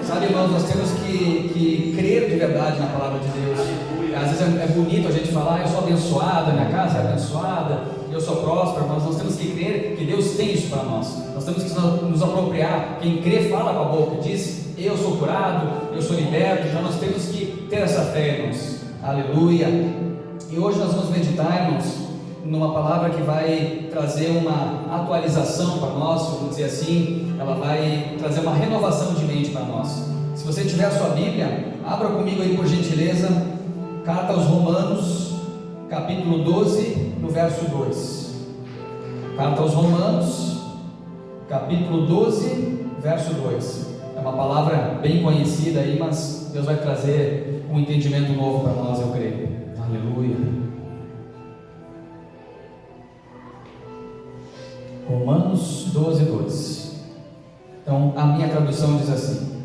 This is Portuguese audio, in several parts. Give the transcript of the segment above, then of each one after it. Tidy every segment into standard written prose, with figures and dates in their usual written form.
Sabe, irmãos, nós temos que crer de verdade na palavra de Deus. Às vezes é bonito a gente falar, eu sou abençoado, a minha casa é abençoada, eu sou próspero, mas nós temos que crer que Deus tem isso para nós. Nós temos que nos apropriar. Quem crê fala com a boca, diz, eu sou curado, eu sou liberto. Então nós temos que ter essa fé, irmãos. Aleluia. E hoje nós vamos meditar, irmãos, numa palavra que vai trazer uma atualização para nós, vamos dizer assim. Ela vai trazer uma renovação de mente para nós. Se você tiver a sua Bíblia, abra comigo aí, por gentileza, carta aos Romanos, capítulo 12, no verso 2. Carta aos Romanos, capítulo 12, verso 2. É uma palavra bem conhecida aí, mas Deus vai trazer um entendimento novo para nós, eu creio. Aleluia. Romanos 12, 2. Então, a minha tradução diz assim: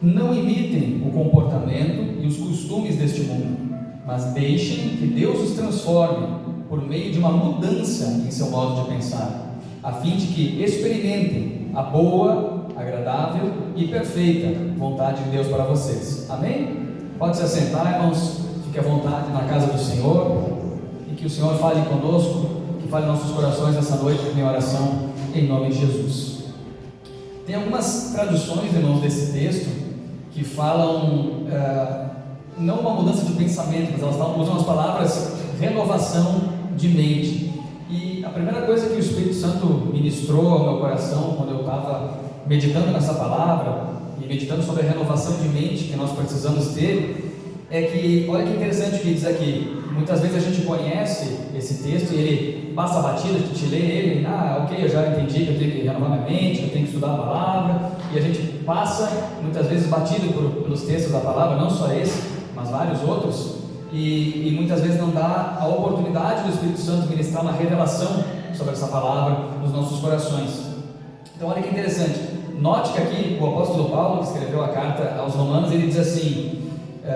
não imitem o comportamento e os costumes deste mundo, mas deixem que Deus os transforme por meio de uma mudança em seu modo de pensar, a fim de que experimentem a boa, agradável e perfeita vontade de Deus para vocês. Amém? Pode se assentar, irmãos. Fique à vontade na casa do Senhor, e que o Senhor fale conosco, que fale em nossos corações essa noite, em minha oração, em nome de Jesus. Tem algumas traduções, irmãos, desse texto que falam não uma mudança de pensamento, mas elas usam as palavras renovação de mente. E a primeira coisa que o Espírito Santo ministrou ao meu coração quando eu estava meditando nessa palavra e meditando sobre a renovação de mente que nós precisamos ter, é que, olha que interessante o que diz aqui. Muitas vezes a gente conhece esse texto e ele passa batido, a gente lê ele, ok, eu já entendi que eu tenho que renovar minha mente, que eu tenho que estudar a palavra, e a gente passa muitas vezes batido pelos textos da palavra, não só esse, mas vários outros, e muitas vezes não dá a oportunidade do Espírito Santo ministrar uma revelação sobre essa palavra nos nossos corações. Então olha que interessante, note que aqui o apóstolo Paulo, que escreveu a carta aos Romanos, ele diz assim: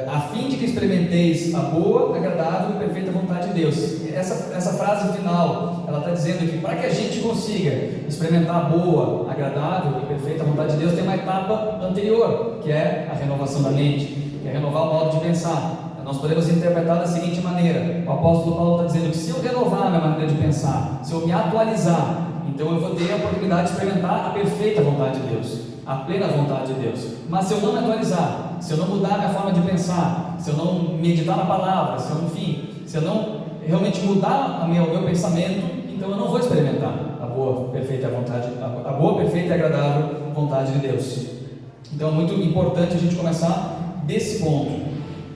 a fim de que experimenteis a boa, agradável e perfeita vontade de Deus. Essa frase final, ela está dizendo que para que a gente consiga experimentar a boa, agradável e perfeita vontade de Deus, tem uma etapa anterior, que é a renovação da mente, que é renovar o modo de pensar. Nós podemos interpretar da seguinte maneira: o apóstolo Paulo está dizendo que se eu renovar a minha maneira de pensar, se eu me atualizar, então eu vou ter a oportunidade de experimentar a perfeita vontade de Deus, a plena vontade de Deus. Mas se eu não me atualizar, se eu não mudar a minha forma de pensar, se eu não meditar na palavra, se eu não realmente mudar o meu pensamento, então eu não vou experimentar a boa, perfeita e agradável vontade de Deus. Então é muito importante a gente começar desse ponto.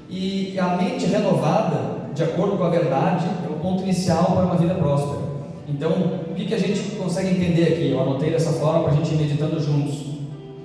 E a mente renovada, de acordo com a verdade, é o ponto inicial para uma vida próspera. Então, o que a gente consegue entender aqui? Eu anotei dessa forma para a gente ir meditando juntos.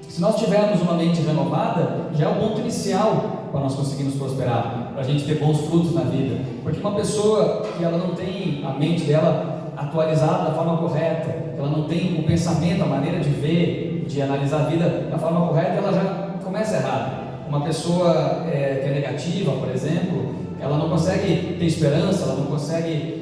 Se nós tivermos uma mente renovada, já é o ponto inicial para nós conseguirmos prosperar, para a gente ter bons frutos na vida. Porque uma pessoa que ela não tem a mente dela atualizada da forma correta, ela não tem o pensamento, a maneira de ver, de analisar a vida da forma correta, ela já começa errado. Uma pessoa que é negativa, por exemplo, ela não consegue ter esperança, ela não consegue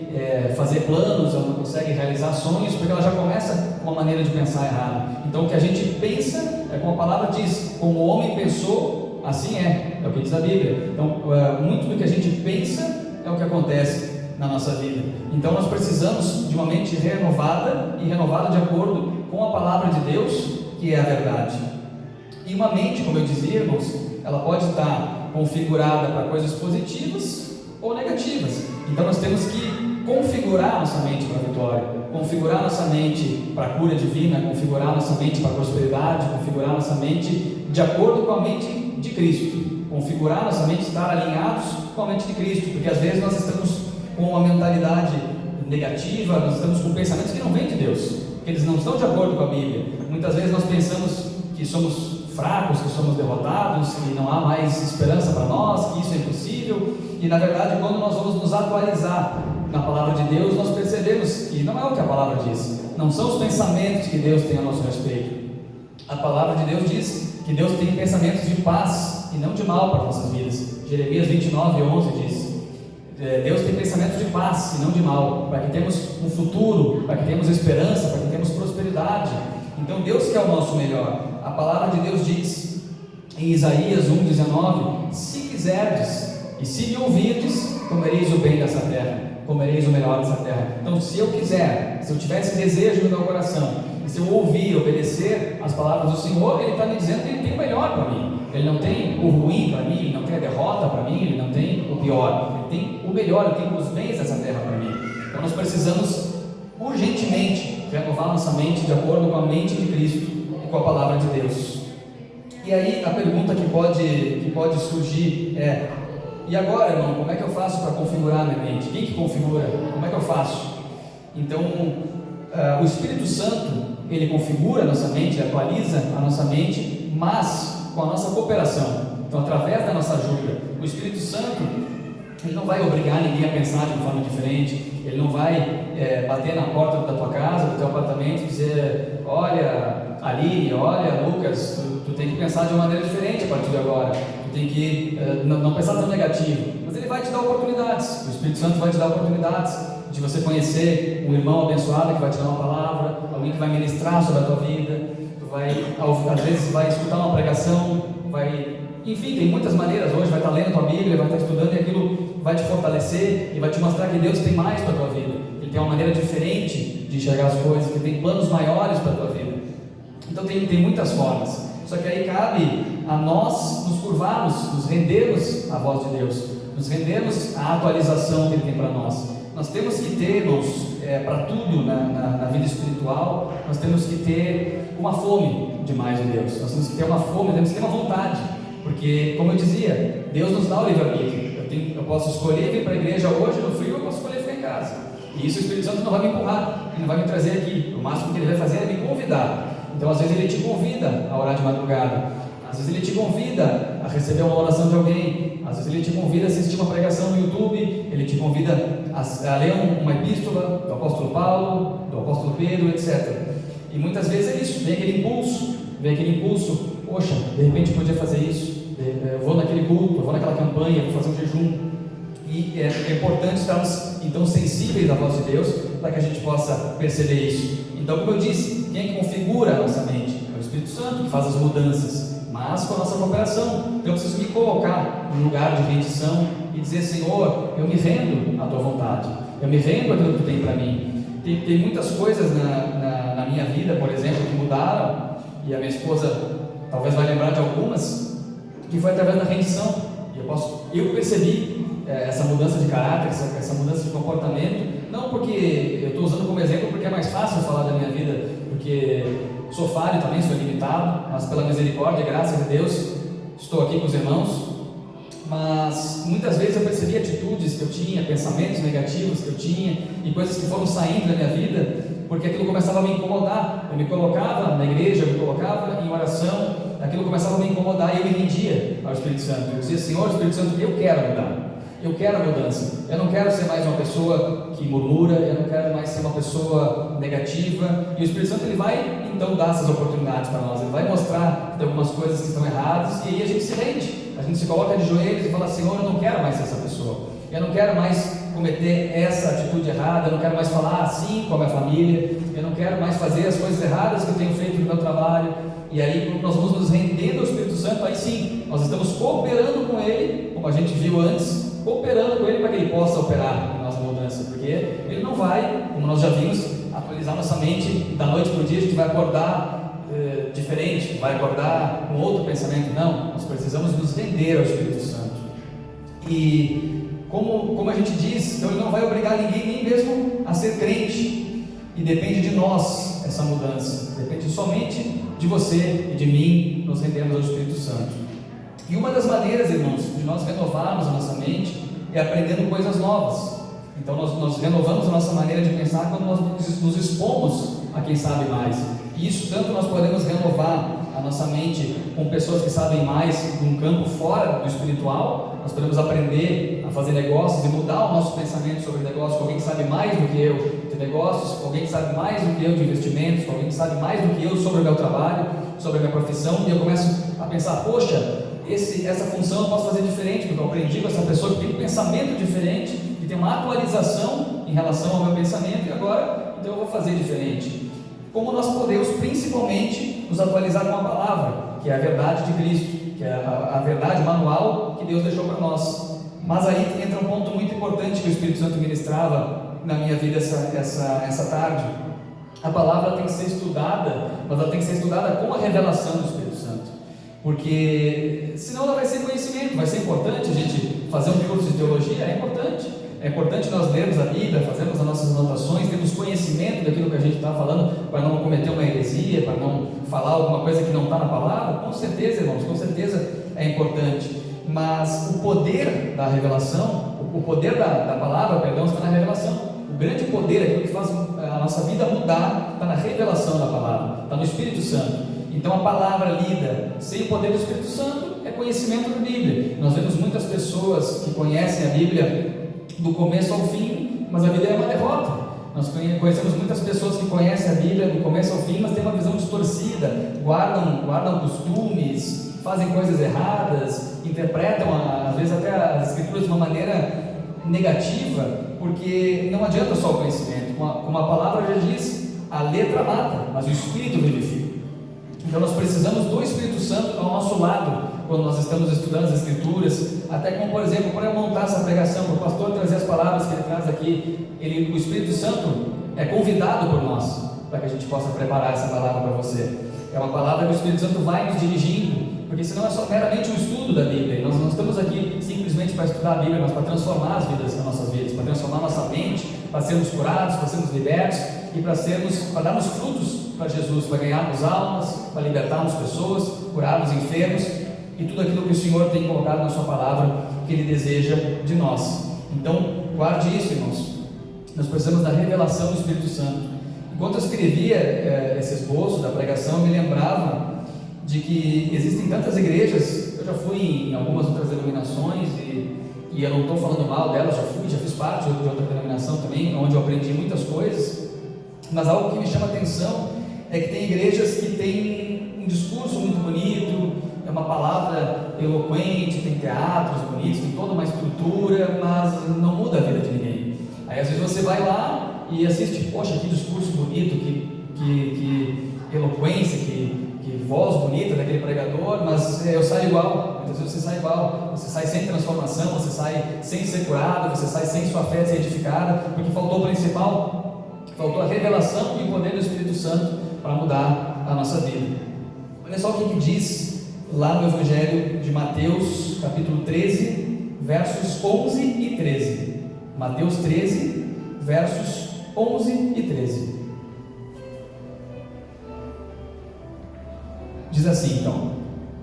fazer planos, ela não consegue realizar sonhos, porque ela já começa com uma maneira de pensar errada. Então o que a gente pensa é como a palavra diz: como o homem pensou, assim é o que diz a Bíblia. Então muito do que a gente pensa é o que acontece na nossa vida. Então nós precisamos de uma mente renovada, e renovada de acordo com a palavra de Deus, que é a verdade. E uma mente, como eu dizia, irmãos, ela pode estar configurada para coisas positivas ou negativas. Então nós temos que configurar nossa mente para a vitória, configurar nossa mente para a cura divina, configurar nossa mente para a prosperidade, configurar nossa mente de acordo com a mente de Cristo, configurar nossa mente, estar alinhados com a mente de Cristo, porque às vezes nós estamos com uma mentalidade negativa, nós estamos com pensamentos que não vêm de Deus, que eles não estão de acordo com a Bíblia. Muitas vezes nós pensamos que somos fracos, que somos derrotados, que não há mais esperança para nós, que isso é impossível, e na verdade quando nós vamos nos atualizar na palavra de Deus, nós percebemos que não é o que a palavra diz, não são os pensamentos que Deus tem a nosso respeito. A palavra de Deus diz que Deus tem pensamentos de paz e não de mal para nossas vidas. Jeremias 29:11 diz: Deus tem pensamentos de paz e não de mal, para que temos um futuro, para que temos esperança, para que temos prosperidade. Então Deus quer o nosso melhor. A palavra de Deus diz em Isaías 1,19: se quiserdes e se me ouvirdes, comereis o bem dessa terra, comereis o melhor dessa terra. Então, se eu quiser, se eu tivesse desejo no meu coração, e se eu ouvir, obedecer as palavras do Senhor, Ele está me dizendo que Ele tem o melhor para mim. Ele não tem o ruim para mim, Ele não tem a derrota para mim, Ele não tem o pior, Ele tem o melhor, Ele tem os bens dessa terra para mim. Então nós precisamos urgentemente renovar nossa mente de acordo com a mente de Cristo e com a palavra de Deus. E aí a pergunta que pode surgir é: e agora, irmão, como é que eu faço para configurar a minha mente? Quem que configura? Como é que eu faço? Então, o Espírito Santo, ele configura a nossa mente, ele atualiza a nossa mente, mas com a nossa cooperação. Então, através da nossa ajuda, o Espírito Santo, ele não vai obrigar ninguém a pensar de uma forma diferente, ele não vai bater na porta da tua casa, do teu apartamento e dizer: olha, Aline, olha, Lucas, tu tem que pensar de uma maneira diferente a partir de agora, tu tem que não pensar tão negativo. Mas ele vai te dar oportunidades, o Espírito Santo vai te dar oportunidades de você conhecer um irmão abençoado que vai te dar uma palavra, alguém que vai ministrar sobre a tua vida. Tu vai, às vezes, vai escutar uma pregação, enfim, tem muitas maneiras. Hoje vai estar lendo a tua Bíblia, vai estar estudando, e aquilo vai te fortalecer e vai te mostrar que Deus tem mais para a tua vida. Ele tem uma maneira diferente de enxergar as coisas, que tem planos maiores para a tua vida. Então tem muitas formas. Só que aí cabe a nós nos curvarmos, nos rendermos à voz de Deus, nos rendermos à atualização que Ele tem para nós. Nós temos que ter, irmãos, para tudo na vida espiritual, nós temos que ter uma fome de mais de Deus. Nós temos que ter uma fome, temos que ter uma vontade. Porque, como eu dizia, Deus nos dá o livre-arbítrio. Eu posso escolher vir para a igreja hoje no frio, eu posso escolher ficar em casa. E isso o Espírito Santo não vai me empurrar, Ele não vai me trazer aqui. O máximo que Ele vai fazer é me convidar. Então, às vezes Ele te convida a orar de madrugada, às vezes Ele te convida a receber uma oração de alguém, às vezes Ele te convida a assistir uma pregação no YouTube, Ele te convida a ler uma epístola do apóstolo Paulo, do apóstolo Pedro, etc. E muitas vezes é isso, vem aquele impulso, poxa, de repente eu podia fazer isso, eu vou naquele culto, eu vou naquela campanha, vou fazer um jejum. E é importante estarmos então sensíveis à voz de Deus, para que a gente possa perceber isso. Então, como eu disse, quem configura a nossa mente? É o Espírito Santo que faz as mudanças, mas com a nossa cooperação. Então eu preciso me colocar no lugar de rendição e dizer: Senhor, eu me rendo à tua vontade, eu me rendo àquilo que tu tem para mim. Tem muitas coisas na minha vida, por exemplo, que mudaram, e a minha esposa talvez vai lembrar de algumas, que foi através da rendição. E eu percebi essa mudança de caráter, essa mudança de comportamento, não porque eu estou usando como exemplo porque é mais fácil falar da minha vida, porque sou falho também, sou limitado, mas pela misericórdia e graça de Deus estou aqui com os irmãos. Mas muitas vezes eu percebi atitudes que eu tinha, pensamentos negativos que eu tinha, e coisas que foram saindo da minha vida, porque aquilo começava a me incomodar. Eu me colocava na igreja, eu me colocava em oração, aquilo começava a me incomodar e eu me rendia ao Espírito Santo. Eu dizia: Senhor, Espírito Santo, eu quero mudar, eu quero a mudança, eu não quero ser mais uma pessoa que murmura, eu não quero mais ser uma pessoa negativa. E o Espírito Santo, ele vai então dar essas oportunidades para nós, ele vai mostrar que tem algumas coisas que estão erradas, e aí a gente se rende, a gente se coloca de joelhos e fala: Senhor, eu não quero mais ser essa pessoa, eu não quero mais cometer essa atitude errada, eu não quero mais falar assim com a minha família, eu não quero mais fazer as coisas erradas que eu tenho feito no meu trabalho. E aí, quando nós vamos nos rendendo ao Espírito Santo, aí sim, nós estamos cooperando com Ele, como a gente viu antes, cooperando com Ele para que Ele possa operar em nossa mudança, porque Ele não vai, como nós já vimos, atualizar nossa mente da noite para o dia. A gente vai acordar diferente, vai acordar com outro pensamento. Não, nós precisamos nos render ao Espírito Santo. E como a gente diz, então Ele não vai obrigar ninguém nem mesmo a ser crente, e depende de nós essa mudança, depende somente de você e de mim nos rendermos ao Espírito Santo. E uma das maneiras, irmãos, de nós renovarmos a nossa mente é aprendendo coisas novas. Então nós renovamos a nossa maneira de pensar quando nós nos expomos a quem sabe mais. E isso tanto nós podemos renovar a nossa mente com pessoas que sabem mais de um campo fora do espiritual. Nós podemos aprender a fazer negócios e mudar o nosso pensamento sobre negócios com alguém que sabe mais do que eu de negócios, com alguém que sabe mais do que eu de investimentos, com alguém que sabe mais do que eu sobre o meu trabalho, sobre a minha profissão, e eu começo a pensar: poxa, essa função eu posso fazer diferente, porque eu aprendi com essa pessoa que tem um pensamento diferente, que tem uma atualização em relação ao meu pensamento, e agora então eu vou fazer diferente. Como nós podemos principalmente nos atualizar com a palavra, que é a verdade de Cristo, que é a verdade manual que Deus deixou para nós. Mas aí entra um ponto muito importante que o Espírito Santo ministrava na minha vida essa tarde. A palavra tem que ser estudada, mas ela tem que ser estudada com a revelação do Espírito Santo, porque senão ela vai ser conhecimento. Vai ser importante a gente fazer um curso de teologia, é importante nós lermos a Bíblia, fazermos as nossas anotações, termos conhecimento daquilo que a gente está falando, para não cometer uma heresia, para não falar alguma coisa que não está na palavra. Com certeza, irmãos, com certeza é importante, mas o poder da revelação, o poder da palavra, perdão, está na revelação. O grande poder, aquilo que faz a nossa vida mudar, está na revelação da palavra, está no Espírito Santo. Então a palavra lida sem o poder do Espírito Santo é conhecimento da Bíblia. Nós vemos muitas pessoas que conhecem a Bíblia do começo ao fim, mas a vida é uma derrota. Nós conhecemos muitas pessoas que conhecem a Bíblia do começo ao fim, mas têm uma visão distorcida, guardam costumes, fazem coisas erradas, interpretam às vezes até as Escrituras de uma maneira negativa, porque não adianta só o conhecimento. Como a palavra já diz, a letra mata, mas o Espírito vivifica. Então nós precisamos do Espírito Santo ao nosso lado quando nós estamos estudando as Escrituras, até como, por exemplo, para eu montar essa pregação, para o pastor trazer as palavras que ele traz aqui, o Espírito Santo é convidado por nós, para que a gente possa preparar essa palavra para você. É uma palavra que o Espírito Santo vai nos dirigindo, porque senão é só meramente um estudo da Bíblia. Nós não estamos aqui simplesmente para estudar a Bíblia, mas para transformar as nossas vidas, para transformar nossa mente, para sermos curados, para sermos libertos e para darmos frutos para Jesus, para ganharmos almas, para libertarmos pessoas, curarmos enfermos e tudo aquilo que o Senhor tem colocado na sua palavra, que Ele deseja de nós. Então, guarde isso, irmãos. Nós precisamos da revelação do Espírito Santo. Enquanto eu escrevia esse esboço da pregação, eu me lembrava de que existem tantas igrejas. Eu já fui em algumas outras denominações e eu não estou falando mal delas, já fiz parte de outra denominação também, onde eu aprendi muitas coisas, mas algo que me chama a atenção é que tem igrejas que têm um discurso muito bonito, é uma palavra eloquente, tem teatros bonitos, tem toda uma estrutura, mas não muda a vida de ninguém. Aí às vezes você vai lá e assiste, poxa, que discurso bonito, que eloquência, que voz bonita daquele pregador, mas eu saio igual. Muitas vezes você sai igual, você sai sem transformação, você sai sem ser curado, você sai sem sua fé ser edificada, porque faltou o principal, faltou a revelação e o poder do Espírito Santo para mudar a nossa vida. Olha só o que diz lá no Evangelho de Mateus, capítulo 13, versos 11 e 13. Mateus 13, versos 11 e 13. Diz assim, então: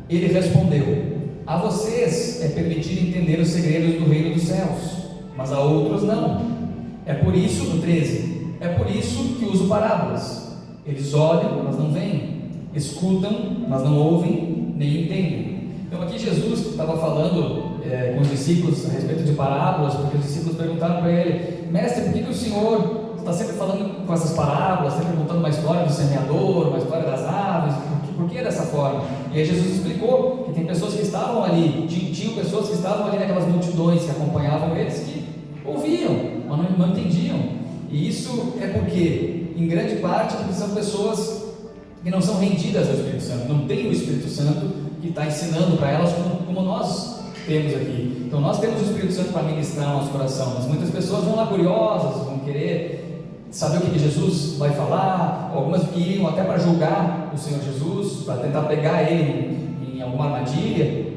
ele respondeu: a vocês é permitido entender os segredos do reino dos céus, mas a outros não. É por isso, no 13, é por isso que uso parábolas. Eles olham, mas não veem, escutam, mas não ouvem, nem entendem. Então aqui Jesus estava falando com os discípulos a respeito de parábolas, porque os discípulos perguntaram para ele: mestre, por que o Senhor está sempre falando com essas parábolas, sempre contando uma história do semeador, uma história das aves? Por que dessa forma? E aí Jesus explicou que tem pessoas que estavam ali, tinham pessoas que estavam ali naquelas multidões que acompanhavam eles, que ouviam, mas não entendiam. E isso é porque, em grande parte, porque são pessoas que não são rendidas ao Espírito Santo, não tem o Espírito Santo que está ensinando para elas como nós temos aqui. Então nós temos o Espírito Santo para ministrar no nosso coração, mas muitas pessoas vão lá curiosas, vão querer saber o que Jesus vai falar, algumas iriam até para julgar o Senhor Jesus, para tentar pegar ele em alguma armadilha,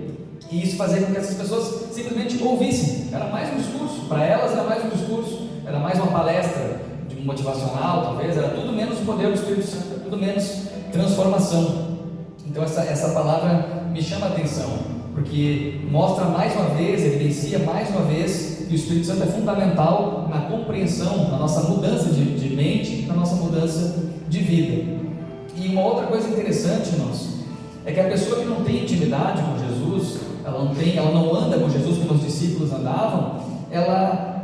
e isso fazia com que essas pessoas simplesmente ouvissem. Era mais um discurso, para elas era mais um discurso, era mais uma palestra motivacional, talvez, era tudo menos o poder do Espírito Santo, era tudo menos transformação. Então essa palavra me chama a atenção, porque mostra mais uma vez, evidencia mais uma vez que o Espírito Santo é fundamental na compreensão, na nossa mudança de mente, na nossa mudança de vida. E uma outra coisa interessante, irmãos, é que a pessoa que não tem intimidade com Jesus, ela não anda com Jesus como os discípulos andavam, ela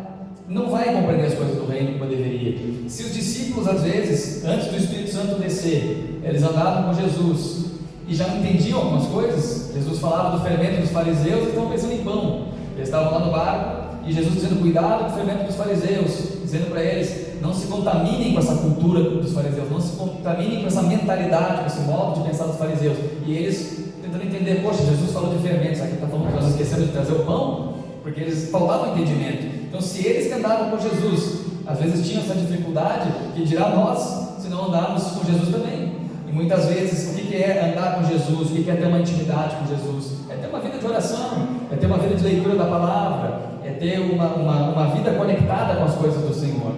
não vai compreender as coisas do reino como deveria. Se os discípulos, às vezes, antes do Espírito Santo descer, eles andavam com Jesus e já não entendiam algumas coisas, Jesus falava do fermento dos fariseus e estavam pensando em pão. Eles estavam lá no barco e Jesus dizendo: cuidado com o fermento dos fariseus, dizendo para eles: não se contaminem com essa cultura dos fariseus, não se contaminem com essa mentalidade, com esse modo de pensar dos fariseus. E eles tentando entender, poxa, Jesus falou de fermentos, aqui está falando que nós esquecemos de trazer o pão, porque eles faltavam entendimento. Então, se eles que andavam com Jesus, às vezes tinham essa dificuldade, que dirá nós, se não andarmos com Jesus também. E muitas vezes, o que é andar com Jesus? O que é ter uma intimidade com Jesus? É ter uma vida de oração, é ter uma vida de leitura da palavra, é ter uma vida conectada com as coisas do Senhor.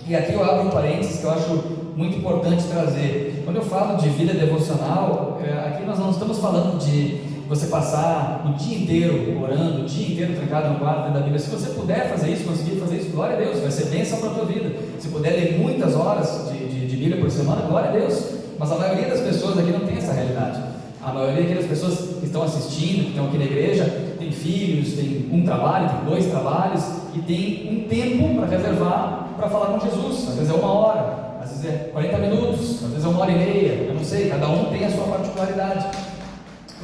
E aqui eu abro um parênteses que eu acho muito importante trazer. Quando eu falo de vida devocional, aqui nós não estamos falando de você passar o dia inteiro orando, o dia inteiro trancado no quarto dentro da Bíblia. Se você puder fazer isso, conseguir fazer isso, glória a Deus, vai ser bênção para a tua vida. Se puder ler muitas horas de Bíblia por semana, glória a Deus. Mas a maioria das pessoas aqui não tem essa realidade. A maioria das pessoas que estão assistindo, que estão aqui na igreja, tem filhos, tem um trabalho, tem 2 trabalhos, e tem um tempo para reservar para falar com Jesus. Às vezes é 1 hora, às vezes é 40 minutos, às vezes é 1h30, eu não sei, cada um tem a sua particularidade.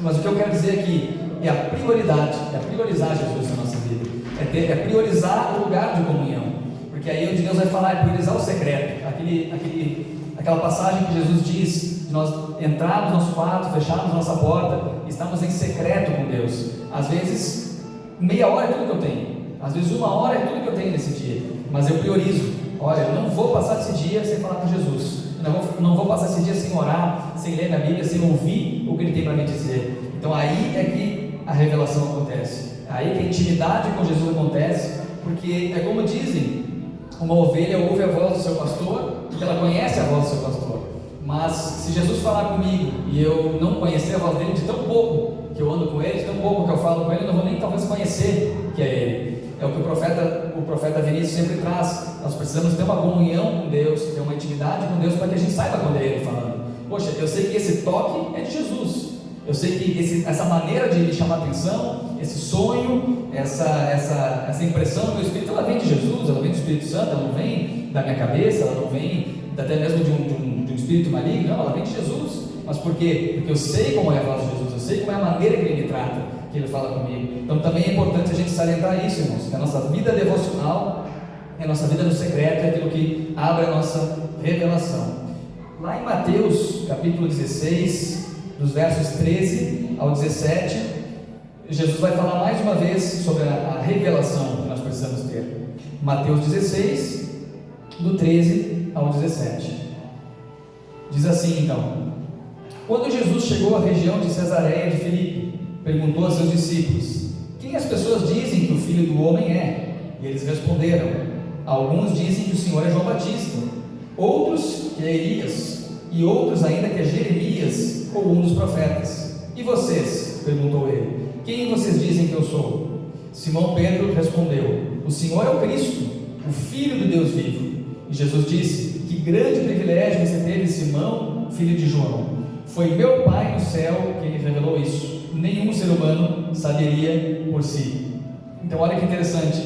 Mas o que eu quero dizer aqui é a prioridade, é priorizar Jesus na nossa vida, é priorizar o lugar de comunhão, porque aí onde Deus vai falar é priorizar o secreto, aquela passagem que Jesus diz de nós entrarmos no nosso quarto, fecharmos nossa porta, estamos em secreto com Deus. Às vezes meia hora é tudo que eu tenho, às vezes 1 hora é tudo que eu tenho nesse dia, mas eu priorizo. Olha, eu não vou passar esse dia sem falar com Jesus, não vou passar esse dia sem orar, sem ler na Bíblia, sem ouvir o que Ele tem para me dizer. Então aí é que a revelação acontece, aí que a intimidade com Jesus acontece, porque é como dizem, uma ovelha ouve a voz do seu pastor, porque ela conhece a voz do seu pastor. Mas se Jesus falar comigo e eu não conhecer a voz dele, de tão pouco que eu ando com ele, de tão pouco que eu falo com ele, eu não vou nem talvez conhecer que é ele. É o que o profeta Vinícius sempre traz. Nós precisamos ter uma comunhão com Deus, ter uma intimidade com Deus, para que a gente saiba quando é Ele falando. Poxa, eu sei que esse toque é de Jesus, eu sei que essa maneira de me chamar a atenção, esse sonho, essa impressão no meu espírito, ela vem de Jesus, ela vem do Espírito Santo, ela não vem da minha cabeça, ela não vem até mesmo de um espírito maligno, não, ela vem de Jesus. Mas por quê? Porque eu sei como é a voz de Jesus, eu sei como é a maneira que Ele me trata, que Ele fala comigo. Então também é importante a gente salientar isso, irmãos, que a nossa vida devocional, a nossa vida no secreto é aquilo que abre a nossa revelação. Lá em Mateus capítulo 16, dos versos 13 ao 17, Jesus vai falar mais uma vez sobre a revelação que nós precisamos ter. Mateus 16, do 13 ao 17. Diz assim então: quando Jesus chegou à região de Cesareia de Filipe, perguntou a seus discípulos: quem as pessoas dizem que o Filho do Homem é? E eles responderam: alguns dizem que o Senhor é João Batista, outros que é Elias, e outros ainda que é Jeremias ou um dos profetas. E vocês? Perguntou ele: quem vocês dizem que eu sou? Simão Pedro respondeu: o Senhor é o Cristo, o Filho do Deus vivo. E Jesus disse: que grande privilégio você teve, Simão, filho de João. Foi meu Pai no céu que lhe revelou isso. Nenhum ser humano saberia por si. Então olha que interessante,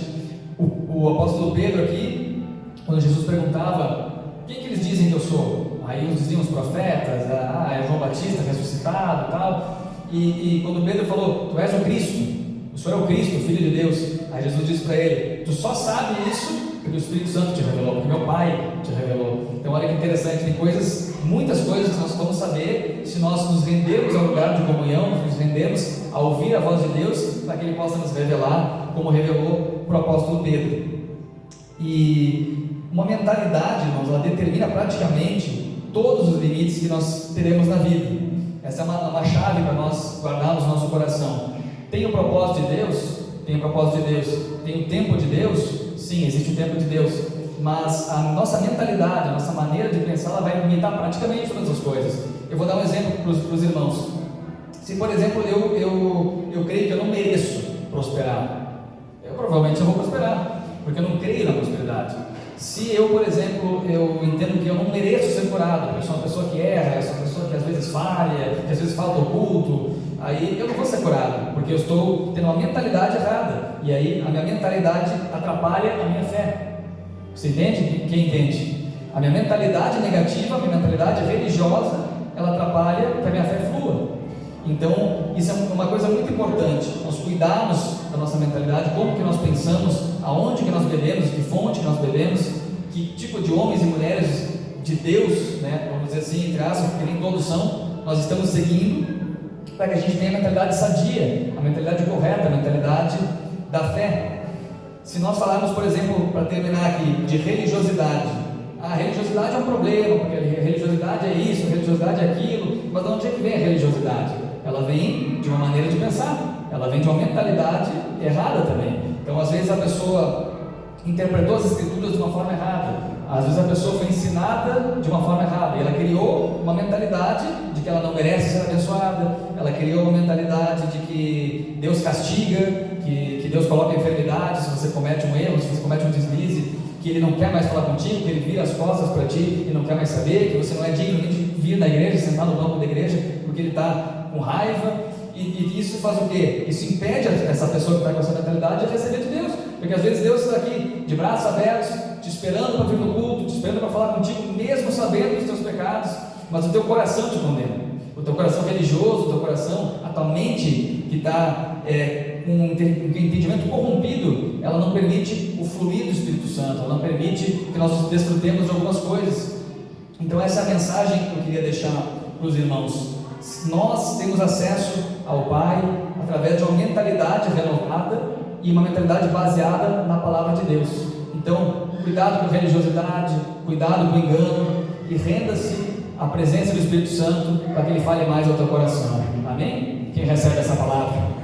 o apóstolo Pedro aqui, quando Jesus perguntava: quem que eles dizem que eu sou? Aí uns diziam os profetas, é João Batista ressuscitado e tal. E quando Pedro falou: tu és o Cristo, o Senhor é o Cristo, o Filho de Deus. Aí Jesus disse para ele: tu só sabe isso porque o Espírito Santo te revelou, porque meu Pai te revelou. Então olha que interessante, tem muitas coisas que nós vamos saber se nós nos rendermos ao lugar de comunhão, nos rendermos a ouvir a voz de Deus, para que Ele possa nos revelar, como revelou para o apóstolo Pedro. E uma mentalidade, irmãos, ela determina praticamente todos os limites que nós teremos na vida. Essa é uma chave para nós guardarmos nosso coração. Tem o propósito de Deus? Tem o propósito de Deus. Tem o tempo de Deus? Sim, existe o tempo de Deus. Mas a nossa mentalidade, a nossa maneira de pensar, ela vai limitar praticamente todas as coisas. Eu vou dar um exemplo para os irmãos. Se, por exemplo, eu creio que eu não mereço prosperar, eu provavelmente não vou prosperar, porque eu não creio na prosperidade. Se eu, por exemplo, eu entendo que eu não mereço ser curado, eu sou uma pessoa que erra, eu sou uma pessoa que às vezes falha, que às vezes falta o culto, aí eu não vou ser curado, porque eu estou tendo uma mentalidade errada, e aí a minha mentalidade atrapalha a minha fé. Você entende? Quem entende? A minha mentalidade negativa, a minha mentalidade religiosa, ela atrapalha que a minha fé flua. Então, isso é uma coisa muito importante, nós cuidarmos da nossa mentalidade, como que nós pensamos, aonde que nós bebemos, que fonte que nós bebemos, que tipo de homens e mulheres de Deus, né, vamos dizer assim, entre aspas, porque nem todos são, nós estamos seguindo, para que a gente tenha a mentalidade sadia, a mentalidade correta, a mentalidade da fé. Se nós falarmos, por exemplo, para terminar aqui, de religiosidade, a religiosidade é um problema, porque a religiosidade é isso, a religiosidade é aquilo, mas de onde é que vem a religiosidade? Ela vem de uma maneira de pensar, ela vem de uma mentalidade errada também. Então, às vezes a pessoa interpretou as escrituras de uma forma errada, às vezes a pessoa foi ensinada de uma forma errada, e ela criou uma mentalidade de que ela não merece ser abençoada, ela criou uma mentalidade de que Deus castiga, que Deus coloca enfermidade se você comete um erro, se você comete um deslize, que Ele não quer mais falar contigo, que Ele vira as costas para ti e não quer mais saber, que você não é digno nem de vir na igreja, sentar no banco da igreja, porque Ele está com raiva. E isso faz o quê? Isso impede essa pessoa que está com essa mentalidade de receber de Deus, porque às vezes Deus está aqui de braços abertos, te esperando para vir no culto, te esperando para falar contigo, mesmo sabendo dos teus pecados, mas o teu coração te condena, o teu coração religioso, o teu coração, a tua mente que está com um entendimento corrompido, ela não permite o fluir do Espírito Santo, ela não permite que nós desfrutemos de algumas coisas. Então essa é a mensagem que eu queria deixar para os irmãos. Nós temos acesso ao Pai através de uma mentalidade renovada e uma mentalidade baseada na palavra de Deus. Então, cuidado com a religiosidade, cuidado com o engano e renda-se à presença do Espírito Santo para que Ele fale mais ao teu coração. Amém? Quem recebe essa palavra?